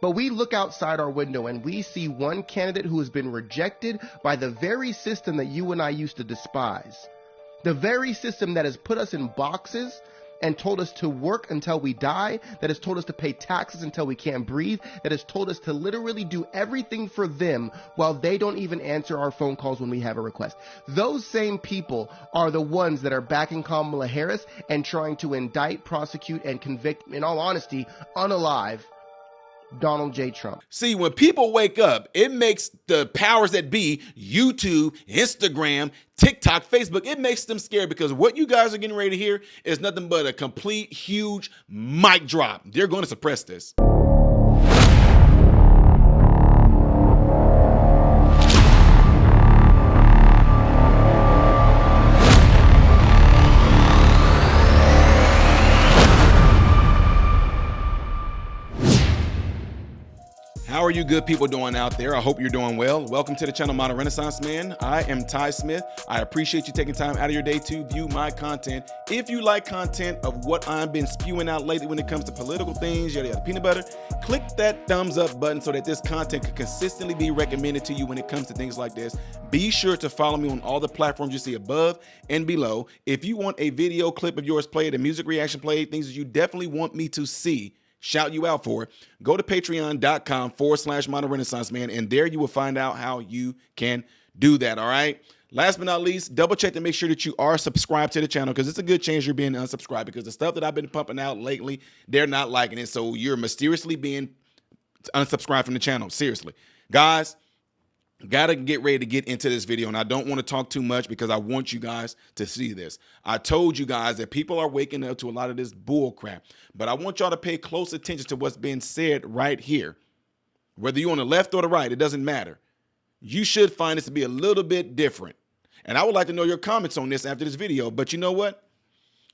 But we look outside our window and we see one candidate who has been rejected by the very system that you and I used to despise. The very system that has put us in boxes and told us to work until we die, that has told us to pay taxes until we can't breathe, that has told us to literally do everything for them while they don't even answer our phone calls when we have a request. Those same people are the ones that are backing Kamala Harris and trying to indict, prosecute, and convict, in all honesty, unalive Donald J. Trump. See, when people wake up, it makes the powers that be, YouTube, Instagram, TikTok, Facebook, it makes them scared because what you guys are getting ready to hear is nothing but a complete, huge mic drop. They're going to suppress this. How are you good people doing out there? I hope you're doing well. Welcome to the channel, Modern Renaissance Man. I am Ty Smith. I appreciate you taking time out of your day to view my content. If you like content of what I've been spewing out lately when it comes to political things, yada yada peanut butter, click that thumbs up button so that this content can consistently be recommended to you when it comes to things like this. Be sure to follow me on all the platforms you see above and below. If you want a video clip of yours played, a music reaction played, things that you definitely want me to see, shout you out for, go to patreon.com/Modern Renaissance Man, and there you will find out how you can do that, all right? Last but not least, double check to make sure that you are subscribed to the channel because it's a good chance you're being unsubscribed because the stuff that I've been pumping out lately, they're not liking it, so you're mysteriously being unsubscribed from the channel. Seriously. Guys, gotta get ready to get into this video, and I don't want to talk too much because I want you guys to see this. I told you guys that people are waking up to a lot of this bull crap, but I want y'all to pay close attention to what's being said right here. Whether you're on the left or the right, it doesn't matter. You should find this to be a little bit different, and I would like to know your comments on this after this video, but you know what?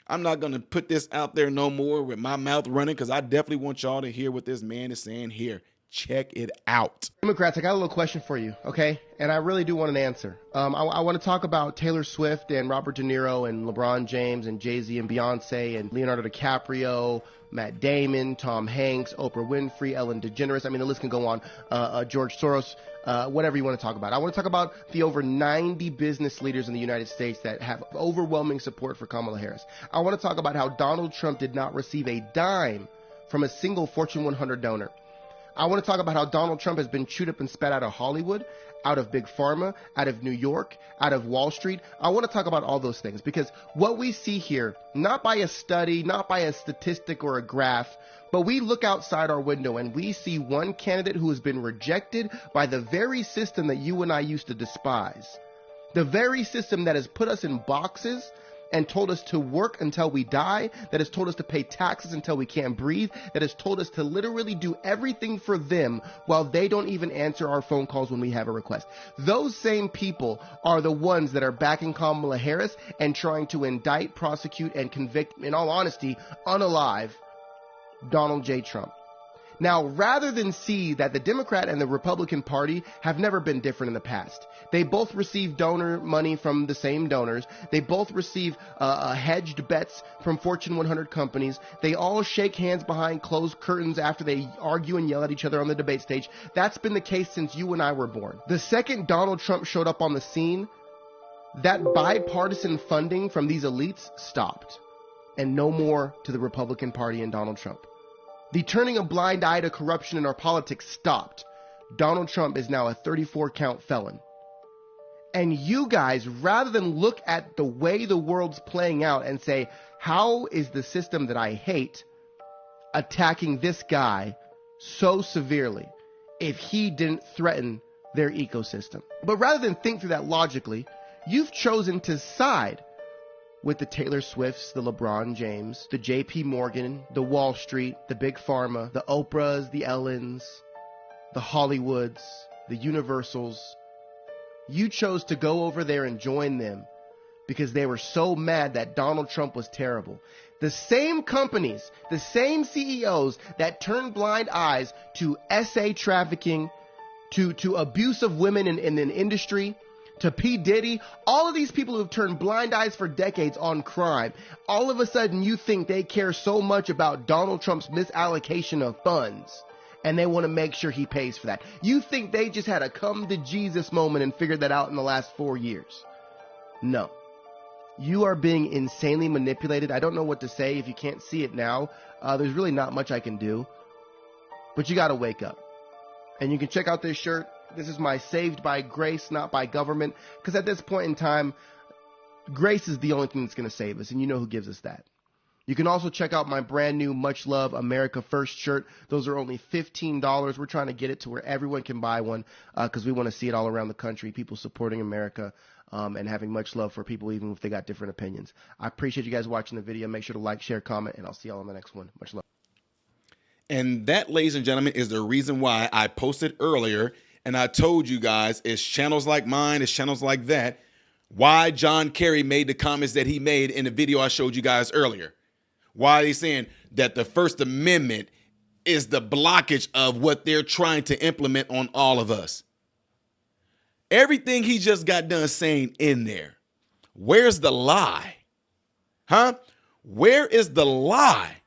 I'm not going to put this out there no more with my mouth running because I definitely want y'all to hear what this man is saying here. Check it out. Democrats, I got a little question for you, okay? And I really do want an answer. I want to talk about Taylor Swift and Robert De Niro and LeBron James and Jay-Z and Beyonce and Leonardo DiCaprio, Matt Damon, Tom Hanks, Oprah Winfrey, Ellen DeGeneres. I mean, the list can go on. George Soros, whatever you want to talk about. I want to talk about the over 90 business leaders in the United States that have overwhelming support for Kamala Harris. I want to talk about how Donald Trump did not receive a dime from a single Fortune 100 donor. I want to talk about how Donald Trump has been chewed up and spat out of Hollywood, out of Big Pharma, out of New York, out of Wall Street. I want to talk about all those things because what we see here, not by a study, not by a statistic or a graph, but we look outside our window and we see one candidate who has been rejected by the very system that you and I used to despise. The very system that has put us in boxes and told us to work until we die, that has told us to pay taxes until we can't breathe, that has told us to literally do everything for them while they don't even answer our phone calls when we have a request. Those same people are the ones that are backing Kamala Harris and trying to indict, prosecute, and convict, in all honesty, unalive Donald J. Trump. Now, rather than see that the Democrat and the Republican Party have never been different in the past, they both receive donor money from the same donors. They both receive hedged bets from Fortune 100 companies. They all shake hands behind closed curtains after they argue and yell at each other on the debate stage. That's been the case since you and I were born. The second Donald Trump showed up on the scene, that bipartisan funding from these elites stopped. And no more to the Republican Party and Donald Trump. The turning a blind eye to corruption in our politics stopped. Donald Trump is now a 34-count felon. And you guys, rather than look at the way the world's playing out and say, how is the system that I hate attacking this guy so severely if he didn't threaten their ecosystem? But rather than think through that logically, you've chosen to side with the Taylor Swifts, the LeBron James, the J.P. Morgan, the Wall Street, the Big Pharma, the Oprahs, the Ellens, the Hollywoods, the Universals. You chose to go over there and join them because they were so mad that Donald Trump was terrible. The same companies, the same CEOs that turned blind eyes to SA trafficking, to abuse of women in an industry, to P. Diddy, all of these people who have turned blind eyes for decades on crime, all of a sudden you think they care so much about Donald Trump's misallocation of funds and they want to make sure he pays for that. You think they just had a come to Jesus moment and figured that out in the last 4 years? No. You are being insanely manipulated. I don't know what to say. If you can't see it now, there's really not much I can do. But you got to wake up. And you can check out this shirt. This is my Saved by Grace, Not by Government. Because at this point in time, grace is the only thing that's going to save us. And you know who gives us that. You can also check out my brand new Much Love America First shirt. Those are only $15. We're trying to get it to where everyone can buy one because we want to see it all around the country. People supporting America and having much love for people even if they got different opinions. I appreciate you guys watching the video. Make sure to like, share, comment, and I'll see y'all on the next one. Much love. And that, ladies and gentlemen, is the reason why I posted earlier and I told you guys it's channels like mine, it's channels like that, why John Kerry made the comments that he made in the video I showed you guys earlier. Why are they saying that the First Amendment is the blockage of what they're trying to implement on all of us? Everything he just got done saying in there. Where's the lie? Huh? Where is the lie?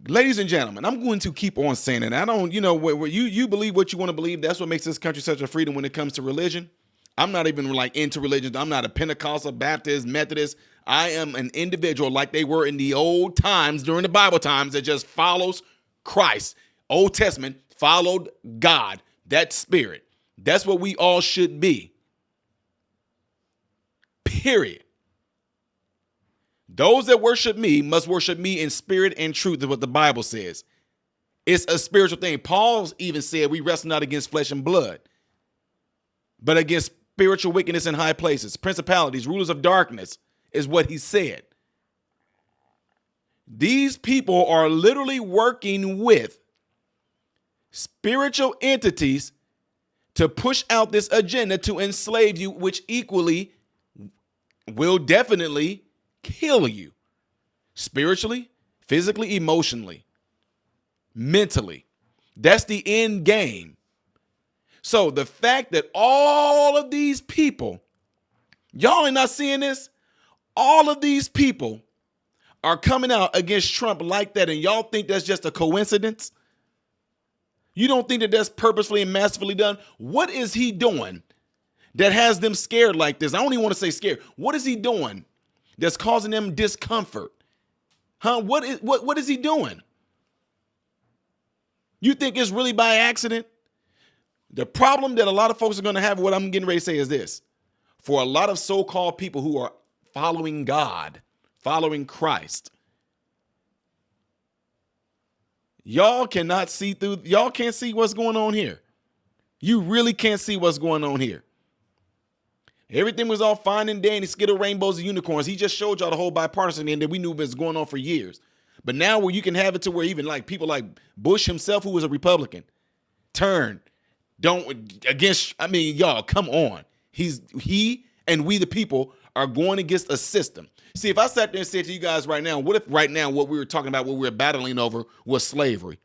Ladies and gentlemen, I'm going to keep on saying it. I don't, where you believe what you want to believe. That's what makes this country such a freedom when it comes to religion. I'm not even like into religion. I'm not a Pentecostal, Baptist, Methodist. I am an individual like they were in the old times during the Bible times that just follows Christ. Old Testament followed God, that spirit. That's what we all should be. Period. Those that worship me must worship me in spirit and truth is what the Bible says. It's a spiritual thing. Paul even said we wrestle not against flesh and blood, but against spiritual wickedness in high places, principalities, rulers of darkness is what he said. These people are literally working with spiritual entities to push out this agenda to enslave you, which equally will definitely kill you spiritually, physically, emotionally, mentally. That's the end game. So the fact that all of these people, y'all are not seeing this, all of these people are coming out against Trump like that, and y'all think that's just a coincidence? You don't think that that's purposefully and masterfully done? What is he doing that has them scared like this? I don't even want to say scared. What is he doing that's causing them discomfort? Huh? What is he doing? You think it's really by accident? The problem that a lot of folks are going to have, what I'm getting ready to say is this. For a lot of so-called people who are following God, following Christ, y'all cannot see through, y'all can't see what's going on here. You really can't see what's going on here. Everything was all fine and dandy, skittle rainbows and unicorns. He just showed y'all the whole bipartisan thing that we knew was going on for years. But now where you can have it to where even like people like Bush himself, who was a Republican, y'all, come on. He and we the people are going against a system. See, if I sat there and said to you guys right now, what if right now what we were talking about, what we were battling over was slavery?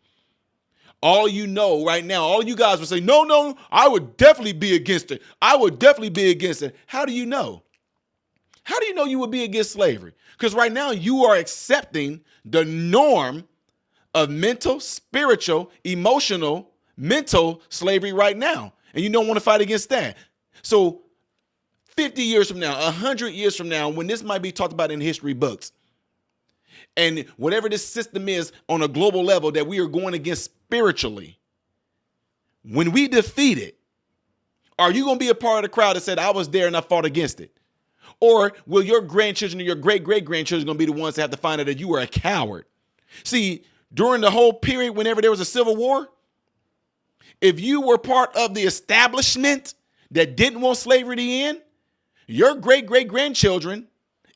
All you know right now, all you guys would say, no, I would definitely be against it. I would definitely be against it. How do you know? How do you know you would be against slavery? Because right now you are accepting the norm of mental, spiritual, emotional, mental slavery right now. And you don't want to fight against that. So 50 years from now, 100 years from now, when this might be talked about in history books, and whatever this system is on a global level that we are going against spiritually, when we defeat it, are you going to be a part of the crowd that said, I was there and I fought against it? Or will your grandchildren or your great-great-grandchildren going to be the ones that have to find out that you were a coward? See, during the whole period, whenever there was a civil war, if you were part of the establishment that didn't want slavery to end, your great-great-grandchildren,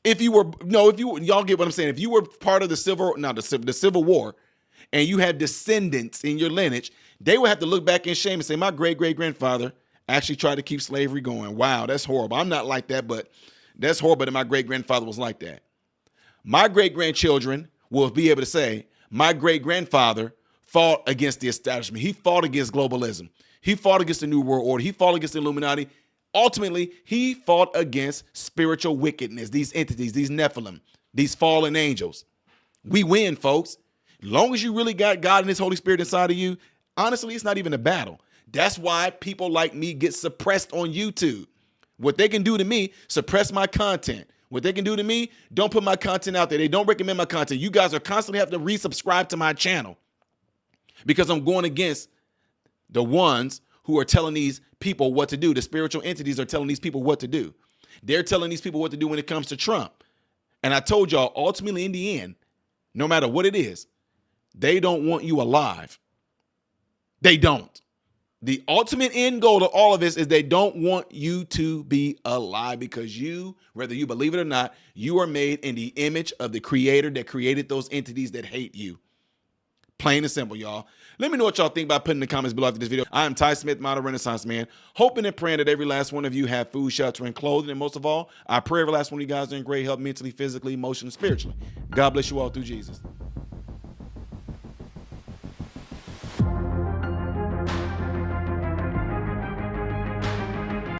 y'all get what I'm saying. If you were part of the Civil War and you had descendants in your lineage, they would have to look back in shame and say, my great-great-grandfather actually tried to keep slavery going. Wow, that's horrible. I'm not like that, but that's horrible that my great-grandfather was like that. My great-grandchildren will be able to say, my great-grandfather fought against the establishment. He fought against globalism. He fought against the New World Order. He fought against the Illuminati. Ultimately, he fought against spiritual wickedness, these entities, these Nephilim, these fallen angels. We win, folks. Long as you really got God and his Holy Spirit inside of you, honestly, it's not even a battle. That's why people like me get suppressed on YouTube. What they can do to me, suppress my content. What they can do to me, don't put my content out there. They don't recommend my content. You guys are constantly have to resubscribe to my channel because I'm going against the ones who are telling these people what to do. The spiritual entities are telling these people what to do. They're telling these people what to do when it comes to Trump. And I told y'all, ultimately in the end, no matter what it is, they don't want you alive. They don't. The ultimate end goal of all of this is they don't want you to be alive because you, whether you believe it or not, you are made in the image of the creator that created those entities that hate you. Plain and simple, y'all. Let me know what y'all think by putting in the comments below after this video. I am Ty Smith, Modern Renaissance Man, hoping and praying that every last one of you have food, shelter, and clothing. And most of all, I pray every last one of you guys are in great health mentally, physically, emotionally, spiritually. God bless you all through Jesus.